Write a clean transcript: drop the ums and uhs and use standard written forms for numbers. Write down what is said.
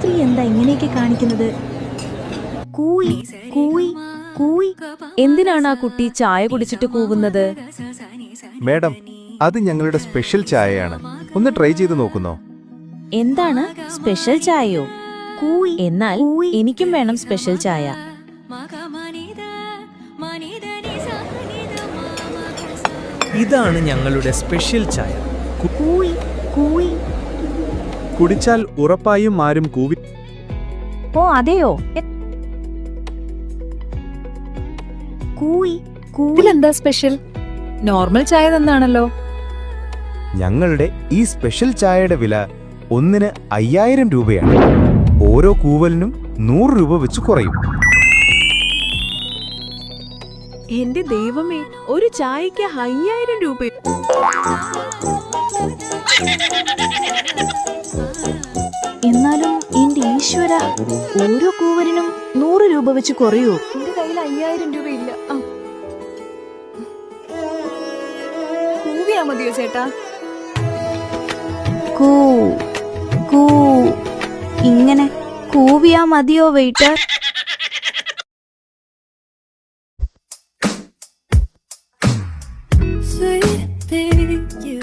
സ്ത്രീ എന്താ ഇങ്ങനെയൊക്കെ കാണിക്കുന്നത്? കൂയി കൂയി കൂയി. എന്തിനാണ് ആ കുട്ടി ചായ കുടിച്ചിട്ട് കൂവുന്നത്? മേഡം, അത് ഞങ്ങളുടെ സ്പെഷ്യൽ ചായയാണ്. ഒന്ന് ട്രൈ ചെയ്ത് നോക്കുന്നോ? എന്താണ് സ്പെഷ്യൽ ചായയോ? കൂയി. എന്നാൽ എനിക്കും വേണം സ്പെഷ്യൽ ചായ. ഇതാണ് ഞങ്ങളുടെ സ്പെഷ്യൽ ചായ. കൂയി കൂയി. കുടിച്ചാൽ ഉറപ്പായും ആരും കൂവി. ഓ അതെയോ? കൂയി കൂയി. ഇതിലെന്താ സ്പെഷ്യൽ? നോർമൽ ചായ തന്നാണല്ലോ. ഞങ്ങളുടെ ഈ സ്പെഷ്യൽ ചായയുടെ വില ഒന്നിന് 5000 രൂപയാണ്. ഓരോ കൂവലിനും 100 രൂപ വെച്ച് കുറയും. എന്റെ ദൈവമേ, ഒരു ചായക്ക് 5000 രൂപ! എന്നാലും എന്റെ ഈശ്വര, ഓരോ കൂവലിനും 100 രൂപ വെച്ച് കുറയോ? എന്റെ കയ്യിൽ 5000 രൂപയില്ല. കൂവിയാ മതിയോ ചേട്ടാ? കൂ കൂ. ഇങ്ങനെ കൂവിയാ മതിയോ വെയിറ്റർ? Sweet thing you